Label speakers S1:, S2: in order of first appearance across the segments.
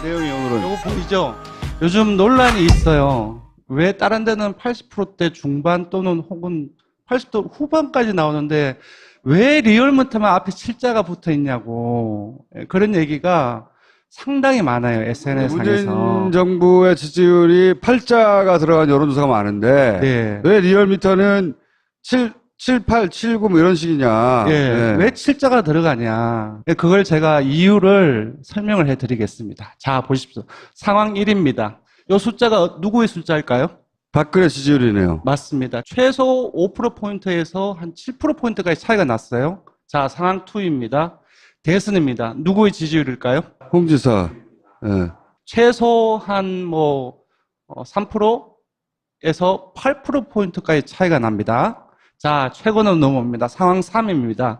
S1: 내용이 오늘은.
S2: 요거 보이죠? 요즘 논란이 있어요. 왜 다른 데는 80%대 중반 또는 혹은 80도 후반까지 나오는데 왜 리얼미터만 앞에 7자가 붙어 있냐고. 그런 얘기가 상당히 많아요. SNS상에서.
S1: 문재인 정부의 지지율이 8자가 들어간 여론조사가 많은데
S2: 네.
S1: 왜 리얼미터는 8, 7, 9 뭐 이런 식이냐.
S2: 예,
S1: 네.
S2: 왜 7자가 들어가냐. 그걸 제가 이유를 설명을 해드리겠습니다. 자, 보십시오. 상황 1입니다. 이 숫자가 누구의 숫자일까요?
S1: 박근혜 지지율이네요.
S2: 맞습니다. 최소 5%포인트에서 한 7%포인트까지 차이가 났어요. 자, 상황 2입니다. 대선입니다. 누구의 지지율일까요?
S1: 홍 지사. 예.
S2: 최소 한 3%에서 8%포인트까지 차이가 납니다. 자, 최고는 넘어옵니다. 상황 3입니다.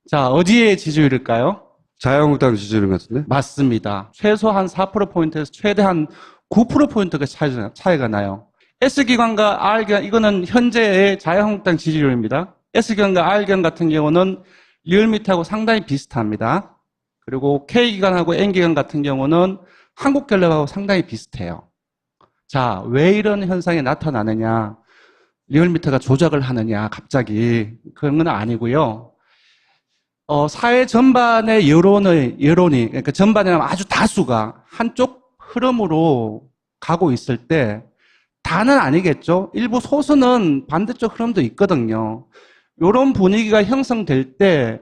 S2: 자, 어디의 지지율일까요?
S1: 자유한국당 지지율 같은데?
S2: 맞습니다. 최소 한 4%포인트에서 최대 한 9%포인트가 차이가 나요. S기관과 R기관, 이거는 현재의 자유한국당 지지율입니다. S기관과 R기관 같은 경우는 리얼미터하고 상당히 비슷합니다. 그리고 K기관하고 N기관 같은 경우는 한국갤럽하고 상당히 비슷해요. 자, 왜 이런 현상이 나타나느냐? 리얼미터가 조작을 하느냐, 갑자기. 그런 건 아니고요. 사회 전반의 여론이, 그러니까 전반이라면 아주 다수가 한쪽 흐름으로 가고 있을 때, 다는 아니겠죠. 일부 소수는 반대쪽 흐름도 있거든요. 이런 분위기가 형성될 때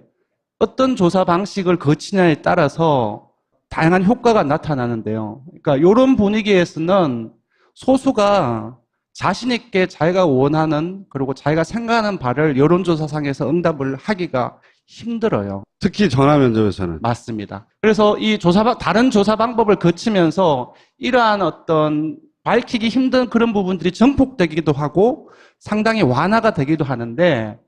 S2: 어떤 조사 방식을 거치냐에 따라서 다양한 효과가 나타나는데요. 그러니까 이런 분위기에서는 소수가 자신 있게 자기가 원하는 그리고 자기가 생각하는 바를 여론조사상에서 응답을 하기가 힘들어요.
S1: 특히 전화 면접에서는.
S2: 맞습니다. 그래서 이 다른 조사 방법을 거치면서 이러한 어떤 밝히기 힘든 그런 부분들이 증폭되기도 하고 상당히 완화가 되기도 하는데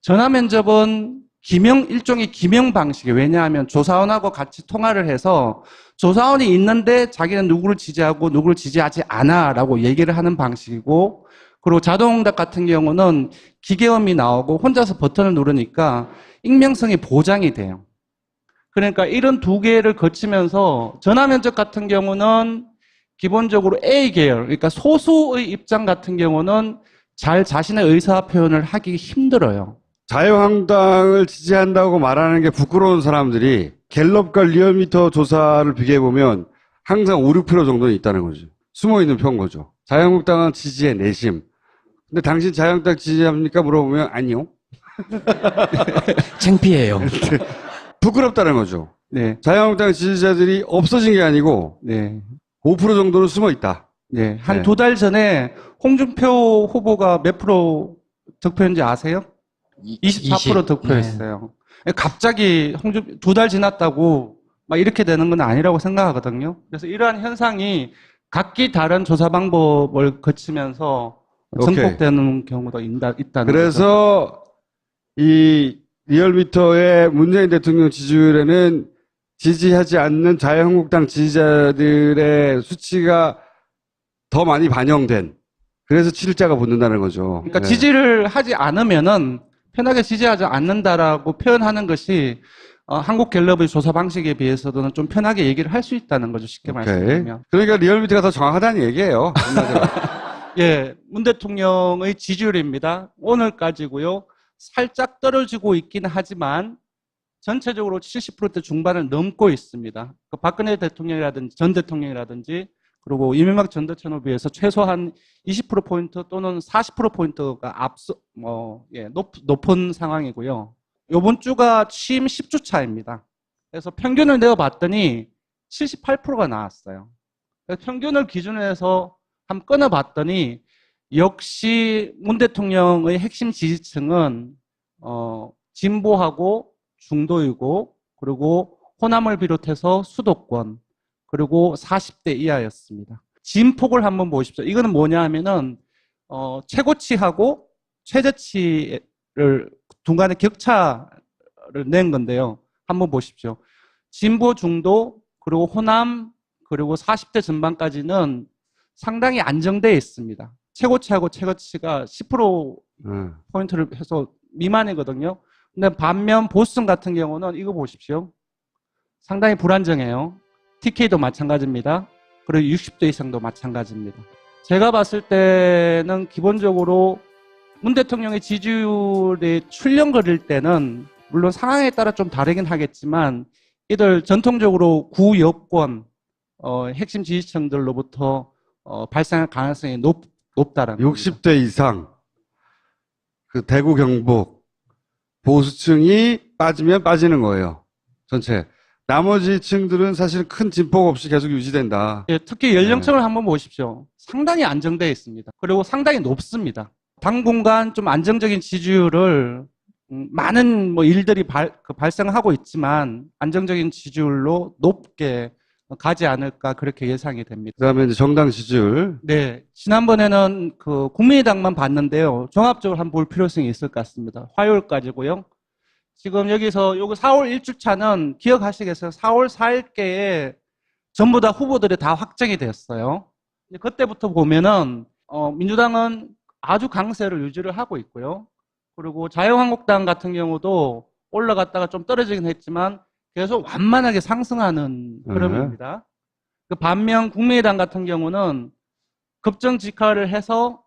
S2: 전화 면접은 일종의 기명 방식이에요. 왜냐하면 조사원하고 같이 통화를 해서 조사원이 있는데 자기는 누구를 지지하고 누구를 지지하지 않아 라고 얘기를 하는 방식이고 그리고 자동응답 같은 경우는 기계음이 나오고 혼자서 버튼을 누르니까 익명성이 보장이 돼요. 그러니까 이런 두 개를 거치면서 전화 면접 같은 경우는 기본적으로 A 계열, 그러니까 소수의 입장 같은 경우는 잘 자신의 의사 표현을 하기 힘들어요.
S1: 자유한국당을 지지한다고 말하는 게 부끄러운 사람들이 갤럽과 리얼미터 조사를 비교해보면 항상 5, 6% 정도는 있다는 거죠. 숨어있는 표인 거죠. 자유한국당은 지지의 내심. 근데 당신 자유한국당 지지합니까? 물어보면 아니요.
S3: 창피해요.
S1: 부끄럽다는 거죠.
S2: 네.
S1: 자유한국당 지지자들이 없어진 게 아니고
S2: 네.
S1: 5% 정도는 숨어있다.
S2: 네. 한
S1: 네.
S2: 2달 전에 홍준표 후보가 몇 프로 득표했는지 아세요? 24% 득표했어요. 갑자기 2달 지났다고 막 이렇게 되는 건 아니라고 생각하거든요. 그래서 이러한 현상이 각기 다른 조사 방법을 거치면서 증폭되는 경우도 있다는 거죠.
S1: 그래서 이 리얼미터의 문재인 대통령 지지율에는 지지하지 않는 자유한국당 지지자들의 수치가 더 많이 반영된 그래서 7자가 붙는다는 거죠.
S2: 그러니까
S1: 네.
S2: 지지를 하지 않으면은 편하게 지지하지 않는다라고 표현하는 것이 한국갤럽의 조사 방식에 비해서는 좀 편하게 얘기를 할 수 있다는 거죠. 쉽게 말씀드리면.
S1: 그러니까 리얼미터가 더 정확하다는 얘기예요.
S2: 예, 문 대통령의 지지율입니다. 오늘까지고요. 살짝 떨어지고 있긴 하지만 전체적으로 70%대 중반을 넘고 있습니다. 박근혜 대통령이라든지 전 대통령이라든지 그리고 이명박 전 대통령에 비해서 최소한 20%포인트 또는 40%포인트가 높은 상황이고요. 이번 주가 취임 10주 차입니다. 그래서 평균을 내어봤더니 78%가 나왔어요. 그래서 평균을 기준으로 해서 한번 끊어봤더니 역시 문 대통령의 핵심 지지층은 진보하고 중도이고 그리고 호남을 비롯해서 수도권 그리고 40대 이하였습니다. 진폭을 한번 보십시오. 이거는 뭐냐 하면은 최고치하고 최저치를 중간에 격차를 낸 건데요. 한번 보십시오. 진보 중도 그리고 호남 그리고 40대 전반까지는 상당히 안정되어 있습니다. 최고치하고 최저치가 10%포인트를 해서 미만이거든요. 근데 반면 보수층 같은 경우는 이거 보십시오. 상당히 불안정해요. TK도 마찬가지입니다. 그리고 60대 이상도 마찬가지입니다. 제가 봤을 때는 기본적으로 문 대통령의 지지율이 출렁거릴 때는 물론 상황에 따라 좀 다르긴 하겠지만 이들 전통적으로 구여권 핵심 지지층들로부터 발생할 가능성이 높다라는 겁니다.
S1: 60대 이상, 그 대구 경북 보수층이 빠지면 빠지는 거예요. 전체. 나머지 층들은 사실 큰 진폭 없이 계속 유지된다.
S2: 예, 특히 연령층을 한번 보십시오. 상당히 안정되어 있습니다. 그리고 상당히 높습니다. 당분간 좀 안정적인 지지율을 많은 일들이 발생하고 있지만 안정적인 지지율로 높게 가지 않을까 그렇게 예상이 됩니다.
S1: 그다음에 이제 정당 지지율.
S2: 네, 지난번에는 그 국민의당만 봤는데요. 종합적으로 한번 볼 필요성이 있을 것 같습니다. 화요일까지고요. 지금 여기서 요거 4월 1주차는 기억하시겠어요? 4월 4일께에 전부 다 후보들이 다 확정이 됐어요. 그때부터 보면은 민주당은 아주 강세를 유지를 하고 있고요. 그리고 자유한국당 같은 경우도 올라갔다가 좀 떨어지긴 했지만 계속 완만하게 상승하는 흐름입니다. 그 반면 국민의당 같은 경우는 급정직하를 해서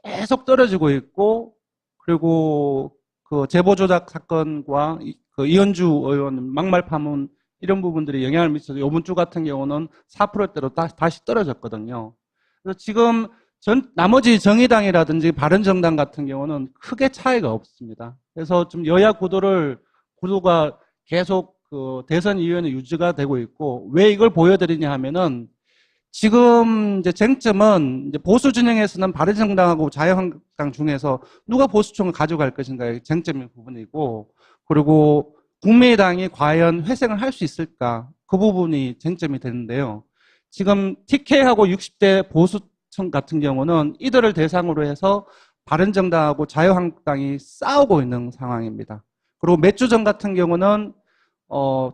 S2: 계속 떨어지고 있고, 그리고 그 제보 조작 사건과 그 이현주 의원 막말 파문 이런 부분들이 영향을 미쳐서 이번 주 같은 경우는 4%대로 다시 떨어졌거든요. 그래서 지금 나머지 정의당이라든지 바른정당 같은 경우는 크게 차이가 없습니다. 그래서 좀 여야 구도가 계속 그 대선 이후에는 유지가 되고 있고, 왜 이걸 보여드리냐 하면은 지금 이제 쟁점은 이제 보수 진영에서는 바른정당하고 자유한국당 중에서 누가 보수층을 가져갈 것인가의 쟁점의 부분이고, 그리고 국민의당이 과연 회생을 할 수 있을까, 그 부분이 쟁점이 되는데요. 지금 TK하고 60대 보수층 같은 경우는 이들을 대상으로 해서 바른정당하고 자유한국당이 싸우고 있는 상황입니다. 그리고 몇 주 전 같은 경우는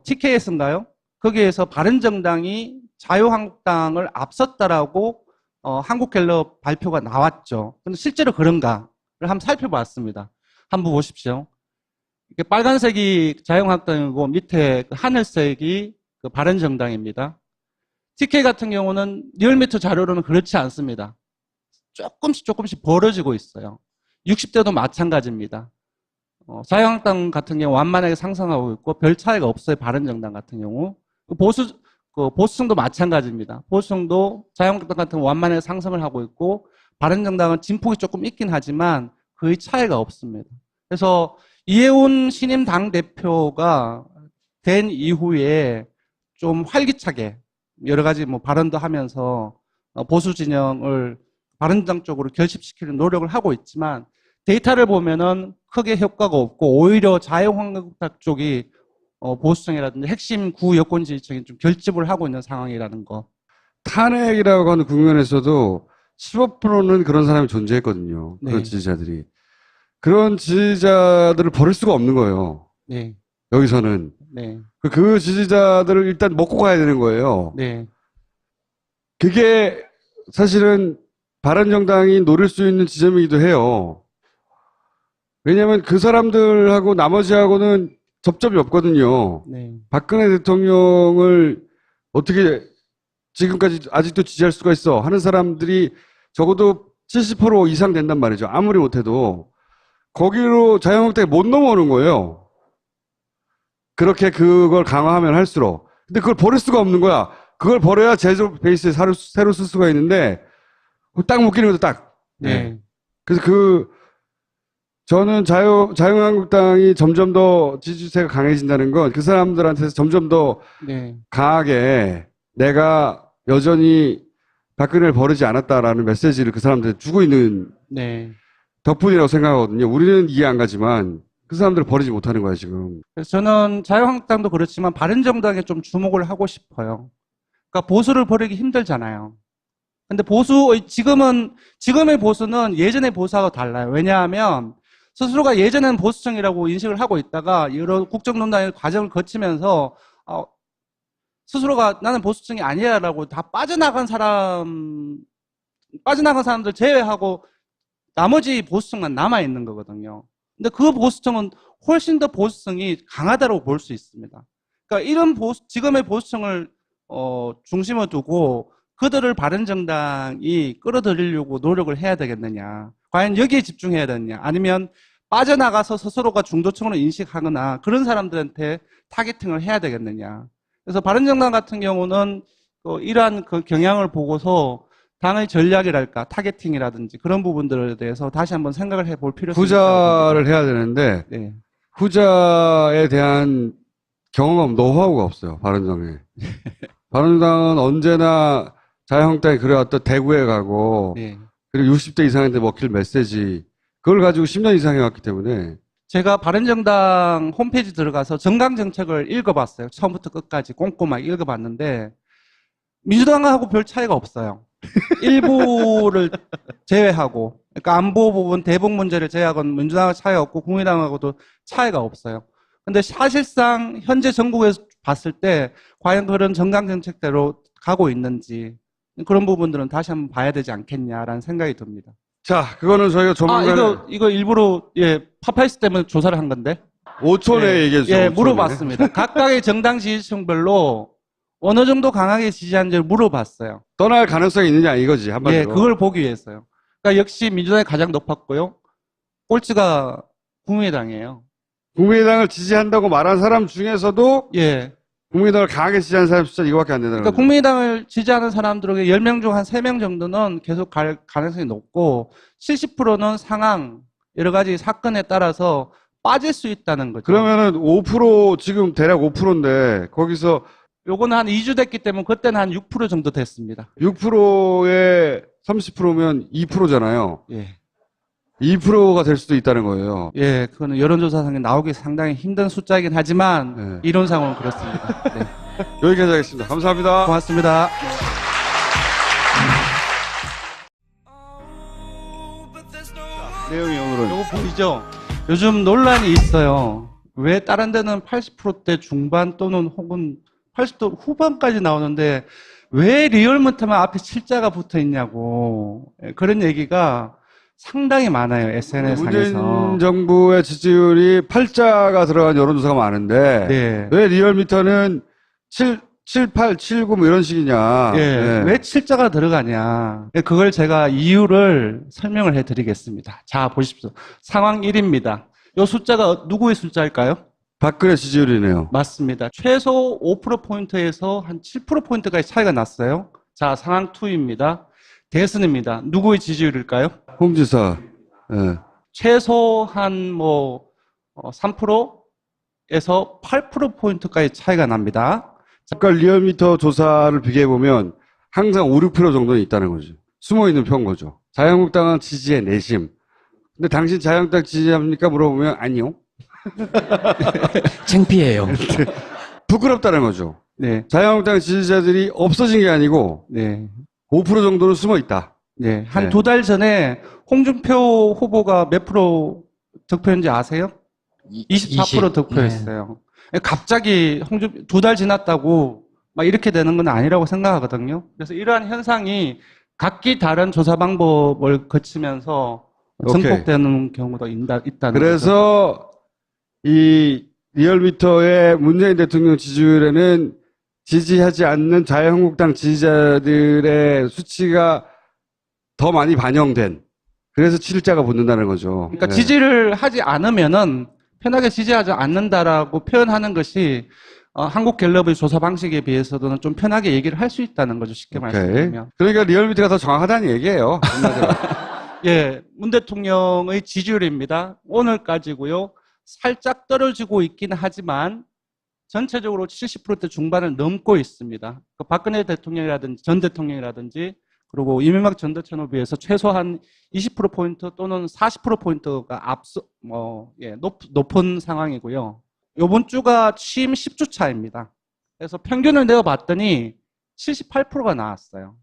S2: TK에서인가요? 거기에서 바른정당이 자유한국당을 앞섰다라고 한국갤럽 발표가 나왔죠. 근데 실제로 그런가를 한번 살펴봤습니다. 한번 보십시오. 이게 빨간색이 자유한국당이고 밑에 그 하늘색이 그 바른정당입니다. TK 같은 경우는 리얼미터 자료로는 그렇지 않습니다. 조금씩 벌어지고 있어요. 60대도 마찬가지입니다. 자유한국당 같은 경우 완만하게 상승하고 있고 별 차이가 없어요. 바른정당 같은 경우. 보수층도 마찬가지입니다. 보수층도 자유한국당 같은 경우 완만하게 상승을 하고 있고, 바른정당은 진폭이 조금 있긴 하지만 거의 차이가 없습니다. 그래서 이해운 신임 당대표가 된 이후에 좀 활기차게 여러 가지 발언도 하면서 보수 진영을 바른정 쪽으로 결집시키는 노력을 하고 있지만, 데이터를 보면은 크게 효과가 없고 오히려 자유한국당 쪽이 보수층이라든지 핵심 구 여권 지지층이 좀 결집을 하고 있는 상황이라는 거.
S1: 탄핵이라고 하는 국면에서도 15%는 그런 사람이 존재했거든요.
S2: 네.
S1: 그런 지지자들이. 그런 지지자들을 버릴 수가 없는 거예요.
S2: 네.
S1: 여기서는.
S2: 네.
S1: 그 지지자들을 일단 먹고 가야 되는 거예요.
S2: 네.
S1: 그게 사실은 바른정당이 노릴 수 있는 지점이기도 해요. 왜냐하면 그 사람들하고 나머지하고는 접점이 없거든요.
S2: 네.
S1: 박근혜 대통령을 어떻게 지금까지 아직도 지지할 수가 있어 하는 사람들이 적어도 70% 이상 된단 말이죠. 아무리 못해도. 거기로 자유한국당이 못 넘어오는 거예요. 그렇게 그걸 강화하면 할수록. 근데 그걸 버릴 수가 없는 거야. 그걸 버려야 제조 베이스에 새로 쓸 수가 있는데 딱 묶이는 것도 딱.
S2: 네.
S1: 그래서 저는 자유한국당이 점점 더 지지세가 강해진다는 건 그 사람들한테서 점점 더
S2: 네.
S1: 강하게 내가 여전히 박근혜를 버리지 않았다라는 메시지를 그 사람들한테 주고 있는
S2: 네.
S1: 덕분이라고 생각하거든요. 우리는 이해 안 가지만 그 사람들을 버리지 못하는 거야, 지금.
S2: 그래서 저는 자유한국당도 그렇지만 바른정당에 좀 주목을 하고 싶어요. 그러니까 보수를 버리기 힘들잖아요. 근데 지금의 보수는 예전의 보수하고 달라요. 왜냐하면 스스로가 예전에는 보수층이라고 인식을 하고 있다가 여러 국정농단의 과정을 거치면서 스스로가 나는 보수층이 아니야라고 다 빠져나간 사람들 제외하고 나머지 보수층만 남아있는 거거든요. 근데 그 보수층은 훨씬 더 보수층이 강하다고 볼 수 있습니다. 그러니까 이런 지금의 보수층을 중심을 두고 그들을 바른정당이 끌어들이려고 노력을 해야 되겠느냐. 과연 여기에 집중해야 되느냐. 아니면 빠져나가서 스스로가 중도층으로 인식하거나 그런 사람들한테 타겟팅을 해야 되겠느냐. 그래서 바른정당 같은 경우는 이러한 그 경향을 보고서 당의 전략이랄까, 타겟팅이라든지 그런 부분들에 대해서 다시 한번 생각을 해볼 필요성이 있다고
S1: 후자를 해야 되는데
S2: 네.
S1: 후자에 대한 경험, 노하우가 없어요. 바른정당에. 바른정당은 언제나 자유한국당이 그래왔던 대구에 가고
S2: 네.
S1: 그리고 60대 이상한테 먹힐 메시지 그걸 가지고 10년 이상 해왔기 때문에
S2: 제가 바른정당 홈페이지 들어가서 정강정책을 읽어봤어요. 처음부터 끝까지 꼼꼼하게 읽어봤는데 민주당하고 별 차이가 없어요. 일부를 제외하고, 그러니까 안보 부분, 대북 문제를 제외하고는 민주당하고 차이가 없고 국민당하고도 차이가 없어요. 근데 사실상 현재 전국에서 봤을 때 과연 그런 정강정책대로 가고 있는지 그런 부분들은 다시 한번 봐야 되지 않겠냐라는 생각이 듭니다.
S1: 자, 그거는 저희가 조만간
S2: 이거 일부러 파파이스 때문에 조사를 한 건데.
S1: 5초 내에 얘기해 주세요. 5초 내에.
S2: 물어봤습니다. 각각의 정당 지지층별로 어느 정도 강하게 지지하는지를 물어봤어요.
S1: 떠날 가능성이 있느냐 이거지 한마디로.
S2: 그걸 보기 위해서요. 그러니까 역시 민주당이 가장 높았고요. 꼴찌가 국민의당이에요.
S1: 국민의당을 지지한다고 말한 사람 중에서도
S2: 예.
S1: 국민의당을 강하게 지지하는 사람 숫자 이거밖에 안 된다는
S2: 그러니까
S1: 거죠.
S2: 국민의당을 지지하는 사람들에게 10명 중 한 3명 정도는 계속 갈 가능성이 높고 70%는 상황, 여러 가지 사건에 따라서 빠질 수 있다는 거죠.
S1: 그러면은 5% 지금 대략 5%인데 거기서
S2: 요거는 한 2주 됐기 때문에 그때는 한 6% 정도 됐습니다.
S1: 6%에 30%면 2%잖아요.
S2: 예.
S1: 2%가 될 수도 있다는 거예요.
S2: 예, 그거는 여론조사상에 나오기 상당히 힘든 숫자이긴 하지만
S1: 네.
S2: 이론상으로는 그렇습니다. 네.
S1: 여기까지 하겠습니다. 감사합니다.
S2: 고맙습니다.
S1: 내용이 오늘은
S2: 요거 보이죠? 요즘 논란이 있어요. 왜 다른 데는 80%대 중반 또는 혹은 80도 후반까지 나오는데 왜 리얼미터만 앞에 7자가 붙어 있냐고. 그런 얘기가 상당히 많아요. SNS상에서.
S1: 문재인 정부의 지지율이 8자가 들어간 여론조사가 많은데
S2: 네.
S1: 왜 리얼미터는 7, 8, 7, 9 뭐 이런 식이냐. 네.
S2: 왜 7자가 들어가냐. 그걸 제가 이유를 설명을 해드리겠습니다. 자, 보십시오. 상황 1입니다. 이 숫자가 누구의 숫자일까요?
S1: 박근혜 지지율이네요.
S2: 맞습니다. 최소 5%포인트에서 한 7%포인트까지 차이가 났어요. 자, 상황 2입니다. 대선입니다. 누구의 지지율일까요?
S1: 홍지사. 네.
S2: 최소 한 3%에서 8%포인트까지 차이가 납니다.
S1: 아까 리얼미터 조사를 비교해보면 항상 5, 6% 정도는 있다는 거죠. 숨어있는 표인 거죠. 자유한국당은 지지의 내심. 근데 당신 자유한국당 지지합니까? 물어보면 아니요.
S3: 창피해요.
S1: 부끄럽다는 거죠.
S2: 네.
S1: 자유한국당 지지자들이 없어진 게 아니고
S2: 네.
S1: 5% 정도는 숨어 있다.
S2: 네. 한
S1: 네.
S2: 2달 전에 홍준표 후보가 몇 프로 득표했는지 아세요? 24% 득표했어요. 갑자기 2달 지났다고 막 이렇게 되는 건 아니라고 생각하거든요. 그래서 이러한 현상이 각기 다른 조사 방법을 거치면서
S1: 오케이.
S2: 증폭되는 경우도 있다는 거죠.
S1: 그래서 이 리얼미터의 문재인 대통령 지지율에는 지지하지 않는 자유한국당 지지자들의 수치가 더 많이 반영된, 그래서 7자가 붙는다는 거죠.
S2: 그러니까
S1: 네.
S2: 지지를 하지 않으면은 편하게 지지하지 않는다라고 표현하는 것이 한국갤럽의 조사 방식에 비해서는 좀 편하게 얘기를 할 수 있다는 거죠. 쉽게
S1: 오케이.
S2: 말씀드리면.
S1: 그러니까 리얼미터가 더 정확하다는 얘기예요. 한마디로.
S2: 예, 문 대통령의 지지율입니다. 오늘까지고요. 살짝 떨어지고 있긴 하지만 전체적으로 70%대 중반을 넘고 있습니다. 박근혜 대통령이라든지 전 대통령이라든지 그리고 이명박 전 대통령에 비해서 최소한 20%포인트 또는 40%포인트가 높은 상황이고요. 이번 주가 취임 10주 차입니다. 그래서 평균을 내어봤더니 78%가 나왔어요.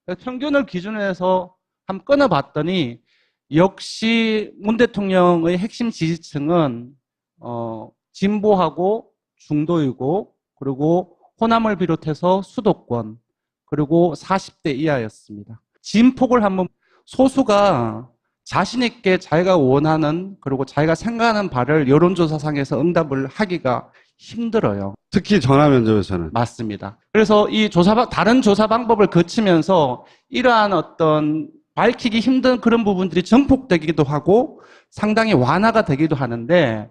S2: 그래서 평균을 기준으로 해서 한번 끊어봤더니 역시 문 대통령의 핵심 지지층은 진보하고 중도이고 그리고 호남을 비롯해서 수도권 그리고 40대 이하였습니다. 진폭을 한번 소수가 자신 있게 자기가 원하는 그리고 자기가 생각하는 바를 여론조사상에서 응답을 하기가 힘들어요.
S1: 특히 전화 면접에서는.
S2: 맞습니다. 그래서 이 다른 조사 방법을 거치면서 이러한 어떤 밝히기 힘든 그런 부분들이 증폭되기도 하고 상당히 완화가 되기도 하는데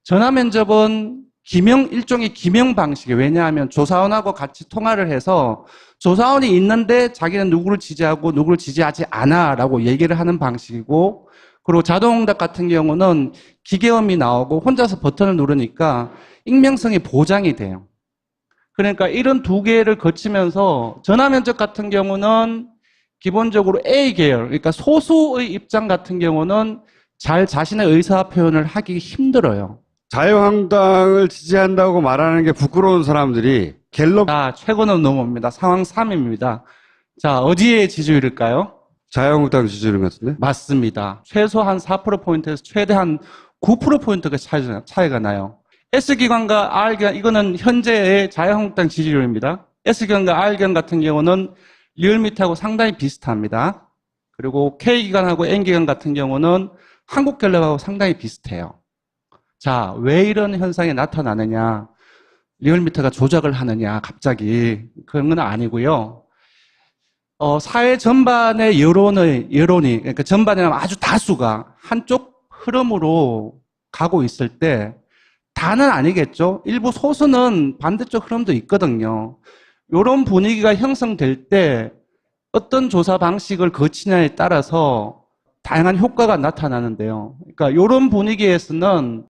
S2: 전화 면접은 일종의 기명 방식이에요. 왜냐하면 조사원하고 같이 통화를 해서 조사원이 있는데 자기는 누구를 지지하고 누구를 지지하지 않아 라고 얘기를 하는 방식이고 그리고 자동응답 같은 경우는 기계음이 나오고 혼자서 버튼을 누르니까 익명성이 보장이 돼요. 그러니까 이런 두 개를 거치면서 전화 면접 같은 경우는 기본적으로 A 계열, 그러니까 소수의 입장 같은 경우는 잘 자신의 의사 표현을 하기 힘들어요.
S1: 자유한국당을 지지한다고 말하는 게 부끄러운 사람들이 갤럽
S2: 자, 최고는 넘어옵니다. 상황 3입니다. 자, 어디에 지지율일까요?
S1: 자유한국당 지지율 같은데?
S2: 맞습니다. 최소한 4%포인트에서 최대한 9%포인트가 차이가 나요. S기관과 R기관, 이거는 현재의 자유한국당 지지율입니다. S기관과 R기관 같은 경우는 리얼미터하고 상당히 비슷합니다. 그리고 K기관하고 N기관 같은 경우는 한국갤럽하고 상당히 비슷해요. 자, 왜 이런 현상이 나타나느냐? 리얼미터가 조작을 하느냐, 갑자기. 그런 건 아니고요. 사회 전반의 여론이, 그러니까 전반이라면 아주 다수가 한쪽 흐름으로 가고 있을 때, 다는 아니겠죠. 일부 소수는 반대쪽 흐름도 있거든요. 이런 분위기가 형성될 때 어떤 조사 방식을 거치냐에 따라서 다양한 효과가 나타나는데요. 그러니까 이런 분위기에서는